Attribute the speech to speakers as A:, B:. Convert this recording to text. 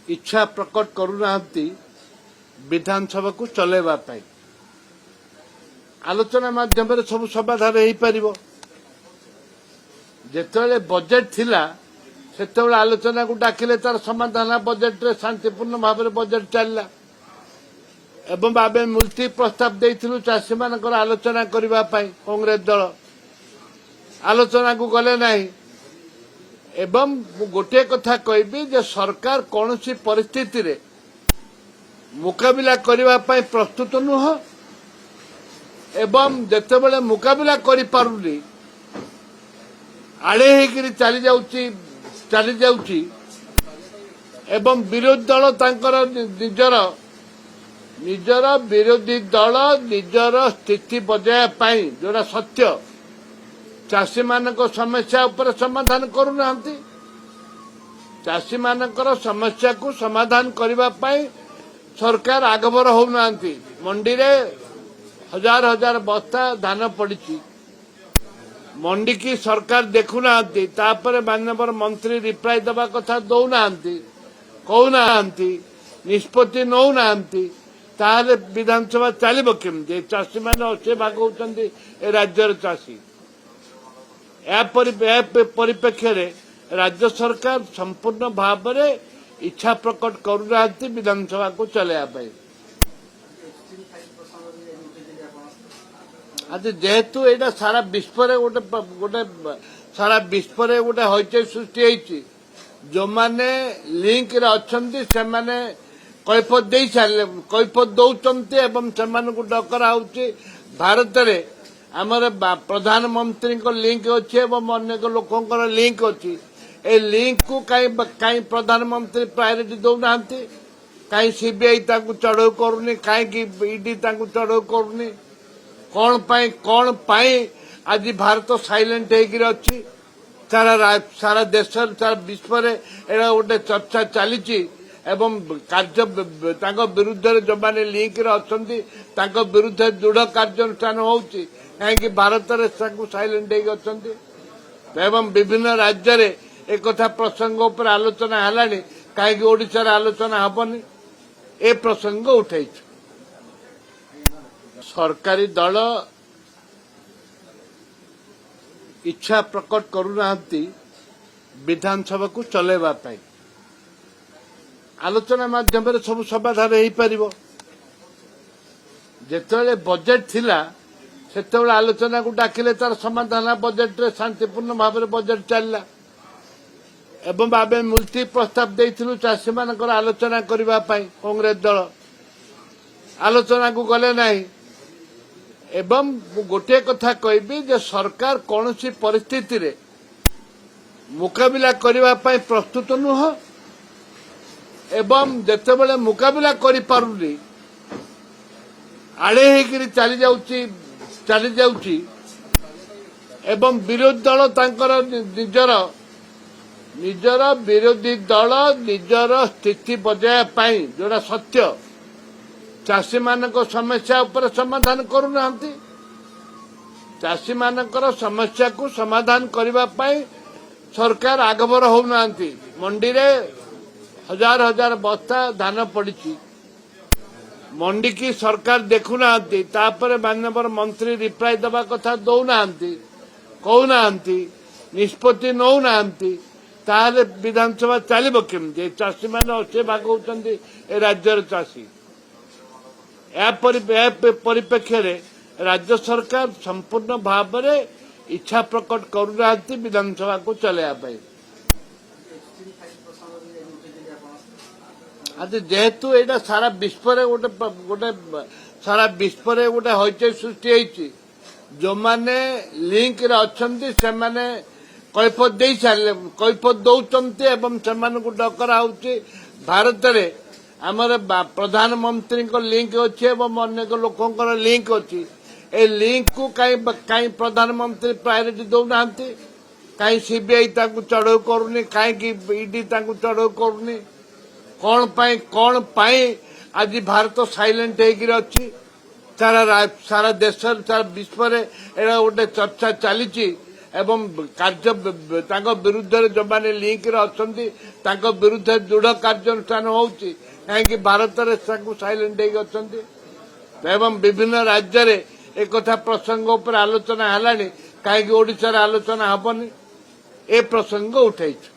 A: इच्छा प्रकट करूना विधानसभा को चलेबा पाई आलोचना माध्यम सब समाधान हो पार जिते बजेट थिला सेते आलोचना को डाकिले तार समाधान बजेट रे शांतिपूर्ण भाव में बजेट चलला एवं आम मुलतवी प्रस्ताव देइथिलु चाषी मानकर आलोचना करबा पाई कांग्रेस दल आलोचना को गले नहीं एवं गोटे कथा कहबी जे सरकार कौन सी परिस्थिति रे मुकाबिला करबा पाई प्रस्तुत नुह एवं जेतेबेले मुकाबिला करि पारुनी आड़े होकर चली जाउची एवं विरोधी दल तांकर निजर विरोधी दल निजर स्थिति बजाय पाई जोड़ा सत्य चाषी मानक समस्या उपर समाधान करूना चाषी मानकर समस्या को समाधान करबा पाई सरकार आगभर होना मंडी रे हजार हजार बस्ता धान पड़ी मंडी की सरकार देखुना माननीय मंत्री रिप्लाई दबा कथा दौना कहना निष्पत्ति नौना ताहले विधानसभा चलो केमती चाषी मैंने 80 भाग होती राज्यर चाषी परिप्रेक्षी राज्य सरकार संपूर्ण भाव में इच्छा प्रकट करूना विधानसभा को चलैया आज जेहेतु यहाँ सारा विश्व गोटे गोटे सारा विश्व गोटे हईचई सृष्टि होती जो माने लिंक रे अच्छे से माने कैफत दे सारे कैफत दौरान एवं से डकरा हो भारत में आमर प्रधानमंत्री लिंक अच्छी एवं अनेक लोकंर लिंक अच्छी ए लिंक को कहीं प्रधानमंत्री प्रायोरिटी दौना कहीं सीबीआई चढ़ऊ करूनी कहीं ईडी चढ़ऊ करूनी कौन पाई आज भारत साइलेंट होकर अच्छी सारा देश सारा विश्व में गोटे चर्चा चली एवं कार्य विरुद्ध जो मैंने लिंक अच्छा विरुद्ध दृढ़ कार्यानुष्ठान होची कहीं भारत में साइलेंट एवं विभिन्न राज्य में एक प्रसंग उपर आलोचना है कहीं ओडिशा आलोचना हबनी ए प्रसंग उठाई सरकारी दल इच्छा प्रकट करूना विधानसभा को चलेबा पाई आलोचना माध्यम सब समाधान हो पार जिते बजेट थिला सेते आलोचना को डाकिले तार समाधान बजेट रे शांतिपूर्ण भाव में बजेट चलला एवं आम मुलतवी प्रस्ताव देइथिलु चाषी मानकर आलोचना करबा पाई कांग्रेस दल आलोचना को गले नहीं एवं गोटे कथा कहबी जे सरकार कौन सी परिस्थिति रे मुकाबिला करबा पाई प्रस्तुत नुह एवं जेतेबेले मुकाबिला करि पारुनी आड़े होकर चली जाउची एवं विरोधी दल तांकर निजर विरोधी दल निजर स्थिति बजाय पाई जोड़ा सत्य चाषी मानक समस्या उपर समाधान करूना चाषी मानकर समस्या को समाधान करबा पाई सरकार आगभर होना मंडी रे हजार हजार बस्ता धान पड़ी मंडी की सरकार देखुना माननीय मंत्री रिप्लाई दबा कथा दौना कहना निष्पत्ति नौना ताहले विधानसभा चलो केमती चाषी मैंने 80 भाग होती राज्यर चाषी परिप्रेक्षी राज्य सरकार संपूर्ण भाव में इच्छा प्रकट करूना विधानसभा को चलैया आज जेहेतु यहाँ सारा विश्व गोटे गोटे सारा विश्व गोटे हईचई सृष्टि होती जो माने लिंक रे अच्छे से माने कैफत दे सारे कैफत दौरान एवं से डकरा हो भारत में आमर प्रधानमंत्री लिंक अच्छी एवं अनेक लोकंर लिंक अच्छी ए लिंक को कहीं प्रधानमंत्री प्रायोरिटी दौना कहीं सीबीआई चढ़ऊ करूनी कहीं ईडी चढ़ऊ करूनी कौन पाई आज भारत साइलेंट होकर अच्छी सारा देश सारा विश्व में गोटे चर्चा चली ଏବଂ କାର୍ଯ୍ୟ ତାଙ୍କ ବିରୁଦ୍ଧରେ ଯେଉଁମାନେ ଲିଙ୍କରେ ଅଛନ୍ତି ତାଙ୍କ ବିରୁଦ୍ଧରେ ଦୃଢ଼ କାର୍ଯ୍ୟାନୁଷ୍ଠାନ ହେଉଛି କାହିଁକି ଭାରତରେ ତାଙ୍କୁ ସାଇଲେଣ୍ଟ ହେଇକି ଅଛନ୍ତି ଏବଂ ବିଭିନ୍ନ ରାଜ୍ୟରେ ଏକଥା ପ୍ରସଙ୍ଗ ଉପରେ ଆଲୋଚନା ହେଲାଣି କାହିଁକି ଓଡ଼ିଶାରେ ଆଲୋଚନା ହେବନି ଏ ପ୍ରସଙ୍ଗ ଉଠାଇଛୁ।